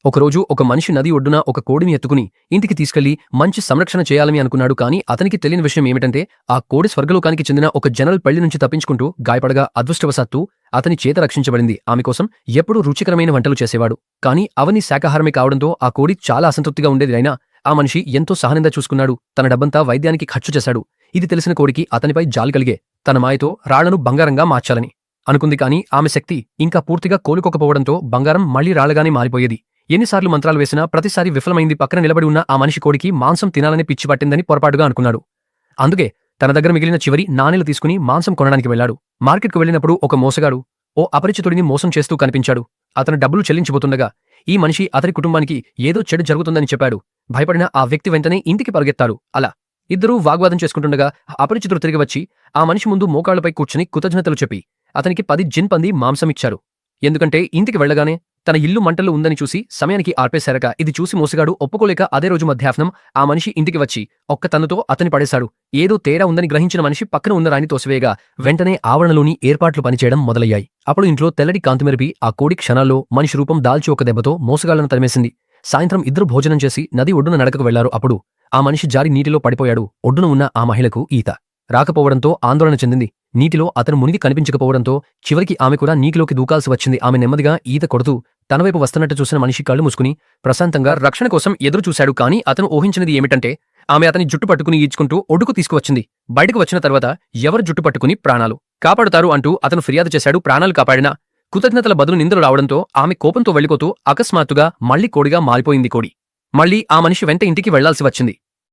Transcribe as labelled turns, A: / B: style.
A: ఒకరోజు ఒక మనిషి నది ఒడ్డున ఒక కోడిని ఎత్తుకుని ఇంటికి తీసుకెళ్లి మంచి సంరక్షణ చేయాలని అనుకున్నాడు. కానీ అతనికి తెలియని విషయం ఏమిటంటే ఆ కోడి స్వర్గలోకానికి చెందిన ఒక జనరల్ పెళ్లి నుంచి తప్పించుకుంటూ గాయపడగా అదృష్టవశాత్తు అతని చేత రక్షించబడింది. ఆమె కోసం ఎప్పుడూ రుచికరమైన వంటలు చేసేవాడు. కానీ అవన్నీ శాకాహారమే కావడంతో ఆ కోడి చాలా అసంతృప్తిగా ఉండేది. అయినా ఆ మనిషి ఎంతో సహనంగా చూసుకున్నాడు. తన డబ్బంతా వైద్యానికి ఖర్చు చేశాడు. ఇది తెలిసిన కోడికి అతనిపై జాలి కలిగే తన మాయతో రాళ్లను బంగారంగా మార్చాలని అనుకుంది. కానీ ఆమె శక్తి ఇంకా పూర్తిగా కోలుకోకపోవడంతో బంగారం మళ్లీ రాళ్లగానే మారిపోయేది. ఎన్నిసార్లు మంత్రాలు వేసినా ప్రతిసారి విఫలమైంది. పక్కన నిలబడి ఉన్న ఆ మనిషి కోడికి మాంసం తినాలని పిచ్చి పట్టిందని పొరపాటుగా అనుకున్నాడు. అందుకే తన దగ్గర మిగిలిన చివరి నాణేలు తీసుకుని మాంసం కొనడానికి వెళ్లాడు. మార్కెట్కు వెళ్లినప్పుడు ఒక మోసగాడు ఓ అపరిచితుడిని మోసం చేస్తూ కనిపించాడు. అతను డబ్బులు చెల్లించిపోతుండగా ఈ మనిషి అతని కుటుంబానికి ఏదో చెడు జరుగుతుందని చెప్పాడు. భయపడిన ఆ వ్యక్తి వెంటనే ఇంటికి పరుగెత్తాడు. అలా ఇద్దరూ వాగ్వాదం చేసుకుంటుండగా అపరిచితుడు తిరిగి వచ్చి ఆ మనిషి ముందు మోకాళ్లపై కూర్చుని కృతజ్ఞతలు చెప్పి అతనికి 10 జిన్పంది మాంసమిచ్చారు. ఎందుకంటే ఇంటికి వెళ్లగానే తన ఇల్లు మంటల్లో ఉందని చూసి సమయానికి ఆర్పేశారక. ఇది చూసి మోసగాడు ఒప్పుకోలేక అదే రోజు మధ్యాహ్నం ఆ మనిషి ఇంటికి వచ్చి ఒక్క తన్నుతో అతని పడేశాడు. ఏదో తేడా ఉందని గ్రహించిన మనిషి పక్కన ఉన్న రాణి తోసివేయగా వెంటనే ఆవరణలోని ఏర్పాట్లు పనిచేయడం మొదలయ్యాయి. అప్పుడు ఇంట్లో తెల్లటి కాంతిమెరిపి ఆ కోడి క్షణాల్లో మనిషి రూపం దాల్చి ఒక దెబ్బతో మోసగాళ్లను తరిమేసింది. సాయంత్రం ఇద్దరు భోజనం చేసి నది ఒడ్డున నడకకు వెళ్లారు. అప్పుడు ఆ మనిషి జారి నీటిలో పడిపోయాడు. ఒడ్డున ఉన్న ఆ మహిళకు ఈత రాకపోవడంతో ఆందోళన చెందింది. నీటిలో అతను మునిగి కనిపించకపోవడంతో చివరికి ఆమె కూడా నీటిలోకి దూకాల్సి వచ్చింది. ఆమె నెమ్మదిగా ఈత కొడుతూ తనవైపు వస్తున్నట్టు చూసిన మనిషి కళ్ళు మూసుకుని ప్రశాంతంగా రక్షణ కోసం ఎదురు చూశాడు. కానీ అతను ఊహించినది ఏమిటంటే ఆమె అతని జుట్టు పట్టుకుని ఈడ్చుకుంటూ ఒడ్డుకు తీసుకువచ్చింది. బయటకు వచ్చిన తర్వాత ఎవరు జుట్టు పట్టుకుని ప్రాణాలు కాపాడుతారు అంటూ అతను ఫిర్యాదు చేశాడు. ప్రాణాలు కాపాడినా కృతజ్ఞతల బదులు నిందలు రావడంతో ఆమె కోపంతో వెళ్లిపోతూ అకస్మాత్తుగా మళ్లీ కోడిగా మారిపోయింది. కోడి మళ్లీ ఆ మనిషి వెంట ఇంటికి వెళ్లాల్సి వచ్చింది.